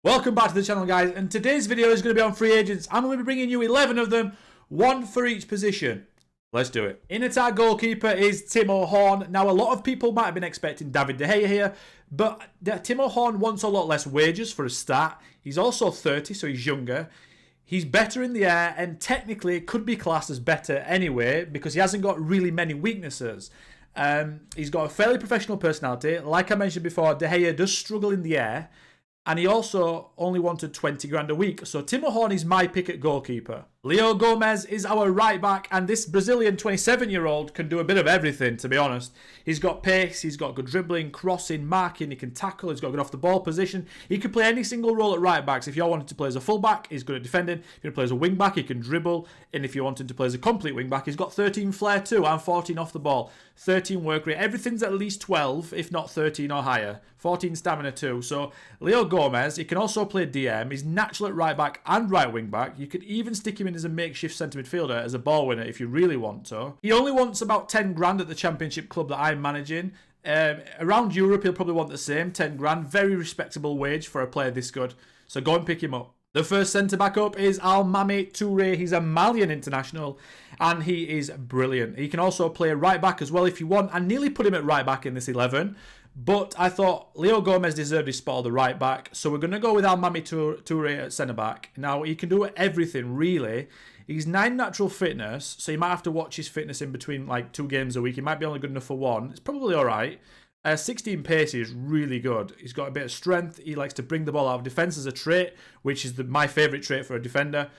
Welcome back to the channel, guys, and today's video is going to be on free agents. I'm going to be bringing you 11 of them, one for each position. Let's do it. In attack, goalkeeper is Timo Horn. Now, a lot of people might have been expecting David De Gea here, but Timo Horn wants a lot less wages for a start. He's also 30, so he's younger. He's better in the air, and technically could be classed as better anyway, because he hasn't got really many weaknesses. He's got a fairly professional personality. Like I mentioned before, De Gea does struggle in the air. And he also only wanted 20 grand a week. So Timo Horn is my pick at goalkeeper. Leo Gomez is our right back. And this Brazilian 27-year-old can do a bit of everything, to be honest. He's got pace. He's got good dribbling, crossing, marking. He can tackle. He's got good off-the-ball position. He can play any single role at right backs. If you wanted to play as a full-back, he's good at defending. If you want to play as a wing-back, he can dribble. And if you wanted to play as a complete wing-back, he's got 13 flair too and 14 off the ball. 13 work rate. Everything's at least 12, if not 13 or higher. 14 stamina too. So Leo Gomez, he can also play DM. He's natural at right back and right wing back. You could even stick him in as a makeshift centre midfielder as a ball winner if you really want to. He only wants about 10 grand at the championship club that I'm managing. Around Europe, he'll probably want the same, 10 grand. Very respectable wage for a player this good. So go and pick him up. The first centre-back up is Almami Toure. He's a Malian international, and he is brilliant. He can also play right-back as well if you want. I nearly put him at right-back in this 11, but I thought Leo Gomez deserved his spot at the right-back, so we're going to go with Almami Toure at centre-back. Now, he can do everything, really. He's 9 natural fitness, so you might have to watch his fitness in between, like, 2 games a week. He might be only good enough for 1. It's probably all right. 16 pace is really good. He's got a bit of strength. He likes to bring the ball out of defence as a trait, which is my favourite trait for a defender.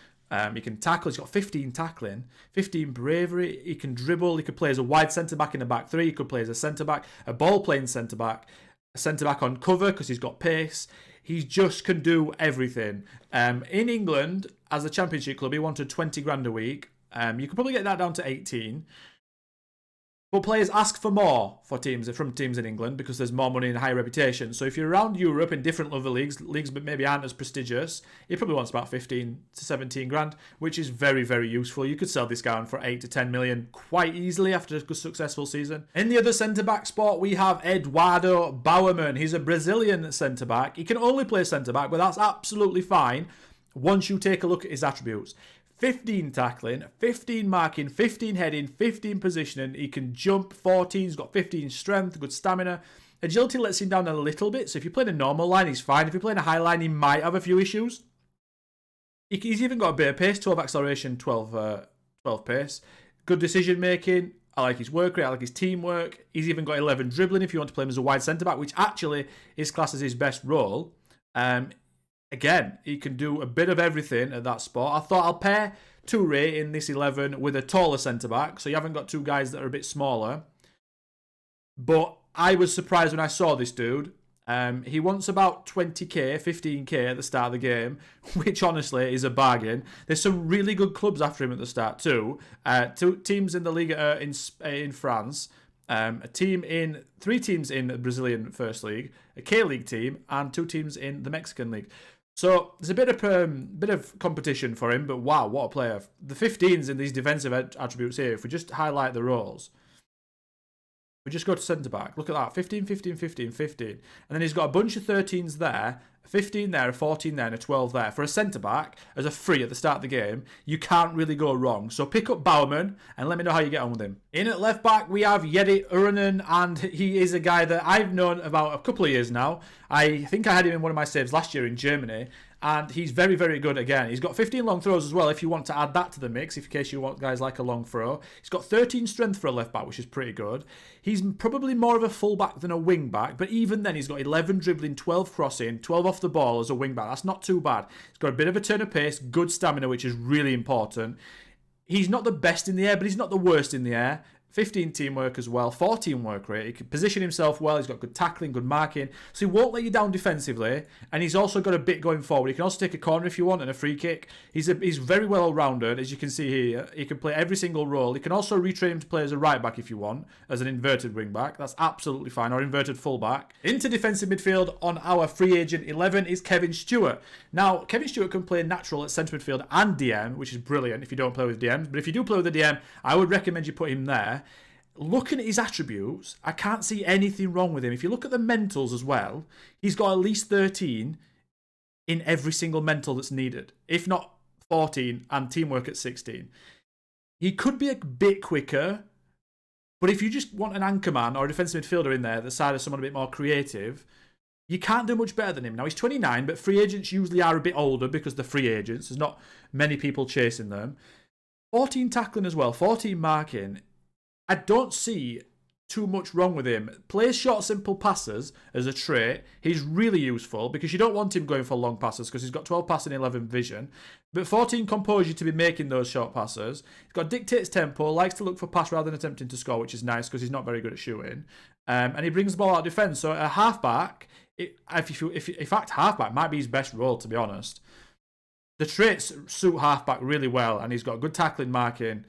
He can tackle. He's got 15 tackling, 15 bravery. He can dribble. He could play as a wide centre-back in the back 3. He could play as a centre-back, a ball-playing centre-back, a centre-back on cover because he's got pace. He just can do everything. In England, as a championship club, he wanted 20 grand a week. You could probably get that down to 18. But players ask for more from teams in England because there's more money and higher reputation. So if you're around Europe in different other leagues that maybe aren't as prestigious, he probably wants about 15 to 17 grand, which is very, very useful. You could sell this guy on for 8 to 10 million quite easily after a successful season. In the other centre-back spot, we have Eduardo Bauerman. He's a Brazilian centre-back. He can only play centre-back, but that's absolutely fine once you take a look at his attributes. 15 tackling, 15 marking, 15 heading, 15 positioning. He can jump, 14. He's got 15 strength, good stamina. Agility lets him down a little bit, so if you play in a normal line, he's fine. If you play in a high line, he might have a few issues. He's even got a bit of pace, 12 acceleration, 12 pace. Good decision making. I like his work rate, I like his teamwork. He's even got 11 dribbling if you want to play him as a wide centre-back, which actually is classed as his best role. Again, he can do a bit of everything at that spot. I thought I'll pair Toure in this 11 with a taller centre-back, so you haven't got 2 guys that are a bit smaller. But I was surprised when I saw this dude. He wants about 20k, 15k at the start of the game, which honestly is a bargain. There's some really good clubs after him at the start too. 2 teams in the Liga in France. 3 teams in the Brazilian First League, a K-League team, and 2 teams in the Mexican League. So there's a bit of competition for him, but wow, what a player. The 15s in these defensive attributes here, if we just highlight the roles, we just go to centre-back. Look at that, 15, 15, 15, 15. And then he's got a bunch of 13s there, a 15 there, a 14 there, and a 12 there. For a centre-back, as a free at the start of the game, you can't really go wrong. So pick up Bauerman and let me know how you get on with him. In at left-back, we have Yedi Urunen, and he is a guy that I've known about a couple of years now. I think I had him in one of my saves last year in Germany, and he's very, very good again. He's got 15 long throws as well if you want to add that to the mix, in case you want guys like a long throw. He's got 13 strength for a left-back, which is pretty good. He's probably more of a full-back than a wing-back, but even then he's got 11 dribbling, 12 crossing, 12 off the ball as a wing-back. That's not too bad. He's got a bit of a turn of pace, good stamina, which is really important. He's not the best in the air, but he's not the worst in the air. 15 teamwork as well, 14 work rate. He can position himself well. He's got good tackling, good marking. So he won't let you down defensively. And he's also got a bit going forward. He can also take a corner if you want and a free kick. He's very well rounded, as you can see here. He can play every single role. He can also retrain him to play as a right back if you want, as an inverted wing back. That's absolutely fine, or inverted full back. Into defensive midfield on our free agent 11 is Kevin Stewart. Now, Kevin Stewart can play natural at centre midfield and DM, which is brilliant if you don't play with DMs. But if you do play with a DM, I would recommend you put him there. Looking at his attributes, I can't see anything wrong with him. If you look at the mentals as well, he's got at least 13. in every single mental that's needed, if not 14, and teamwork at 16. He could be a bit quicker, but if you just want an anchor man or a defensive midfielder in there, the side of someone a bit more creative, you can't do much better than him. Now, he's 29, but free agents usually are a bit older because they're free agents. There's not many people chasing them. 14 tackling as well, 14 marking. I don't see too much wrong with him. Plays short, simple passes as a trait. He's really useful because you don't want him going for long passes because he's got 12 passing, 11 vision. But 14 compose you to be making those short passes. He's got dictates tempo, likes to look for pass rather than attempting to score, which is nice because he's not very good at shooting. And he brings the ball out of defence. So a halfback, in fact, halfback might be his best role, to be honest. The traits suit halfback really well, and he's got good tackling, marking,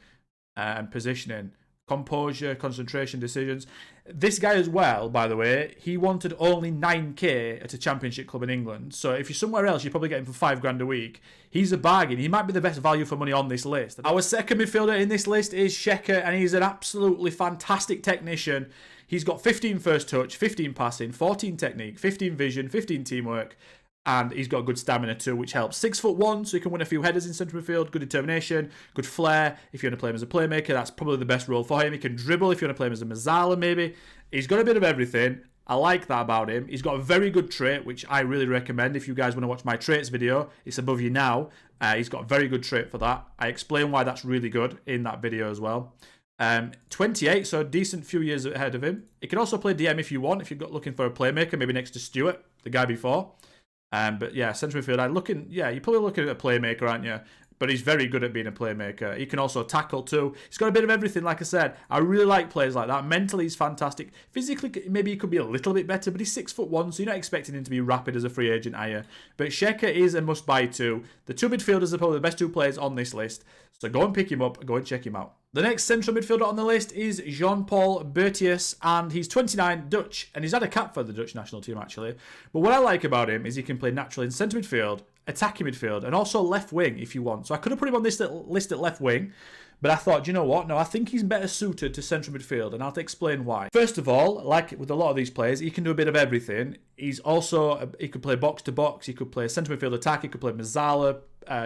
and positioning. Composure, concentration, decisions. This guy as well, by the way, he wanted only 9k at a championship club in England. So if you're somewhere else, you're probably getting for £5 a week. He's a bargain. He might be the best value for money on this list. Our second midfielder in this list is Shecker, and he's an absolutely fantastic technician. He's got 15 first touch, 15 passing, 14 technique, 15 vision, 15 teamwork, and he's got good stamina too, which helps. 6'1", so he can win a few headers in centre midfield. Good determination, good flair. If you want to play him as a playmaker, that's probably the best role for him. He can dribble if you want to play him as a Mazzala, maybe. He's got a bit of everything. I like that about him. He's got a very good trait, which I really recommend if you guys want to watch my traits video. It's above you now. He's got a very good trait for that. I explain why that's really good in that video as well. 28, so a decent few years ahead of him. He can also play DM if you want, if you're looking for a playmaker, maybe next to Stewart, the guy before. But yeah, central midfield, you're probably looking at a playmaker, aren't you? But he's very good at being a playmaker. He can also tackle too. He's got a bit of everything, like I said. I really like players like that. Mentally, he's fantastic. Physically, maybe he could be a little bit better, but he's 6'1", so you're not expecting him to be rapid as a free agent, are you? But Shecker is a must-buy too. The two midfielders are probably the best two players on this list. So go and pick him up, go and check him out. The next central midfielder on the list is Jean-Paul Bertius, and he's 29, Dutch, and he's had a cap for the Dutch national team, actually. But what I like about him is he can play naturally in centre midfield, attacking midfield, and also left wing if you want. So I could have put him on this list at left wing, but I thought, you know what? No, I think he's better suited to central midfield, and I'll explain why. First of all, like with a lot of these players, he can do a bit of everything. He could play box to box, he could play centre midfield attack, he could play Mazzala,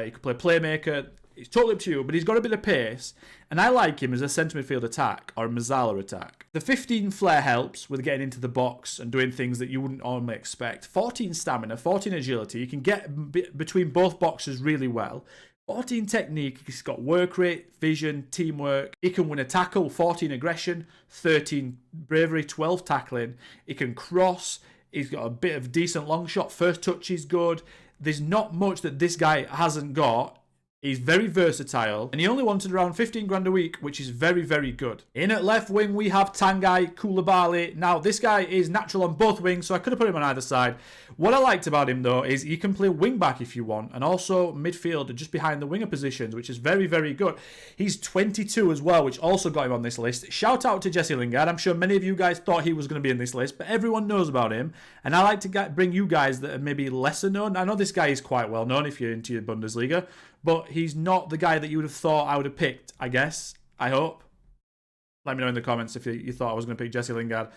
he could play playmaker. It's totally up to you, but he's got a bit of pace, and I like him as a centre midfield attack or a Mazzala attack. The 15 flair helps with getting into the box and doing things that you wouldn't normally expect. 14 stamina, 14 agility. You can get between both boxes really well. 14 technique, he's got work rate, vision, teamwork. He can win a tackle, 14 aggression, 13 bravery, 12 tackling. He can cross. He's got a bit of decent long shot. First touch is good. There's not much that this guy hasn't got. He's very versatile, and he only wanted around 15 grand a week, which is very, very good. In at left wing, we have Tanguy Koulibaly. Now, this guy is natural on both wings, so I could have put him on either side. What I liked about him, though, is he can play wing back if you want, and also midfield, just behind the winger positions, which is very, very good. He's 22 as well, which also got him on this list. Shout out to Jesse Lingard. I'm sure many of you guys thought he was going to be in this list, but everyone knows about him, and I like to bring you guys that are maybe lesser known. I know this guy is quite well known if you're into your Bundesliga, but he's not the guy that you would have thought I would have picked, I guess. I hope. Let me know in the comments if you thought I was going to pick Jesse Lingard.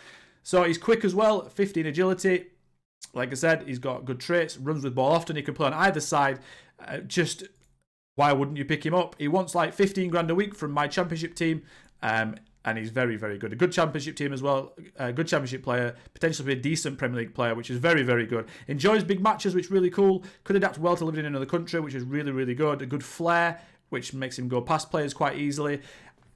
So he's quick as well, 15 agility. Like I said, he's got good traits, runs with ball often. He can play on either side. Just why wouldn't you pick him up? He wants like 15 grand a week from my championship team. And he's very, very good. A good championship team as well. A good championship player. Potentially be a decent Premier League player, which is very, very good. Enjoys big matches, which is really cool. Could adapt well to living in another country, which is really, really good. A good flair, which makes him go past players quite easily.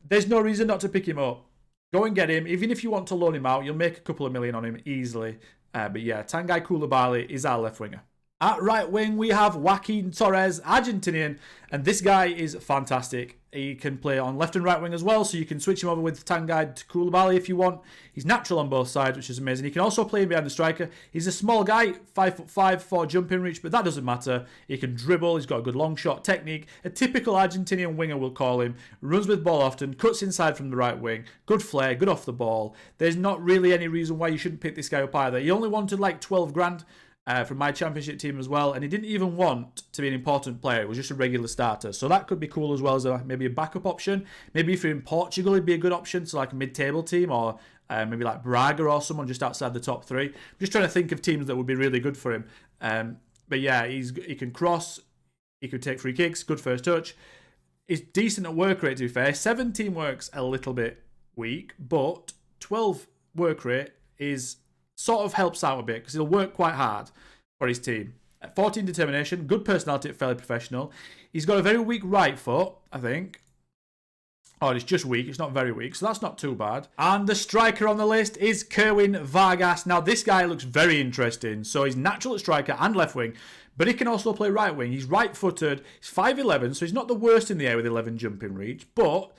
There's no reason not to pick him up. Go and get him. Even if you want to loan him out, you'll make a couple of million on him easily. But yeah, Tanguy Koulibaly is our left winger. At right wing, we have Joaquin Torres, Argentinian, and this guy is fantastic. He can play on left and right wing as well, so you can switch him over with Tanguy to Koulibaly if you want. He's natural on both sides, which is amazing. He can also play behind the striker. He's a small guy, 5'5", for jumping reach, but that doesn't matter. He can dribble, he's got a good long shot technique. A typical Argentinian winger, we'll call him. Runs with ball often, cuts inside from the right wing. Good flair, good off the ball. There's not really any reason why you shouldn't pick this guy up either. He only wanted like 12 grand. From my championship team as well, and he didn't even want to be an important player. It was just a regular starter, so that could be cool as well as maybe a backup option. Maybe if you're in Portugal, it'd be a good option, so like a mid-table team, or maybe like Braga or someone just outside the top three. I'm just trying to think of teams that would be really good for him. But yeah, he can cross, he can take free kicks, good first touch. He's decent at work rate, to be fair. 17 work's a little bit weak, but 12 work rate is sort of helps out a bit because he'll work quite hard for his team. 14 determination, good personality, fairly professional. He's got a very weak right foot, I think. Oh, it's just weak. It's not very weak, so that's not too bad. And the striker on the list is Kerwin Vargas. Now, this guy looks very interesting. So he's natural at striker and left wing, but he can also play right wing. He's right-footed. He's 5'11", so he's not the worst in the air with 11 jumping reach, but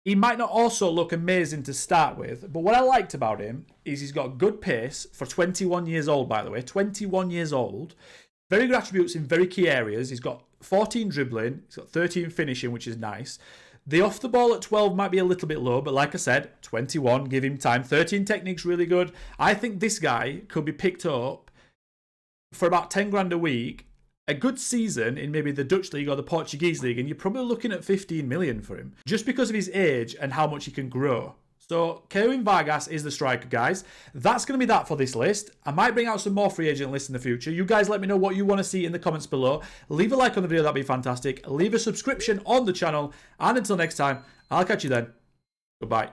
he might not also look amazing to start with. But what I liked about him is he's got good pace for 21 years old, by the way. 21 years old. Very good attributes in very key areas. He's got 14 dribbling. He's got 13 finishing, which is nice. The off the ball at 12 might be a little bit low, but like I said, 21, give him time. 13 technique's really good. I think this guy could be picked up for about 10 grand a week. A good season in maybe the Dutch league or the Portuguese league, and you're probably looking at 15 million for him, just because of his age and how much he can grow. So Kerwin Vargas is the striker, guys. That's going to be that for this list. I might bring out some more free agent lists in the future. You guys let me know what you want to see in the comments below. Leave a like on the video, that'd be fantastic. Leave a subscription on the channel. And until next time, I'll catch you then. Goodbye.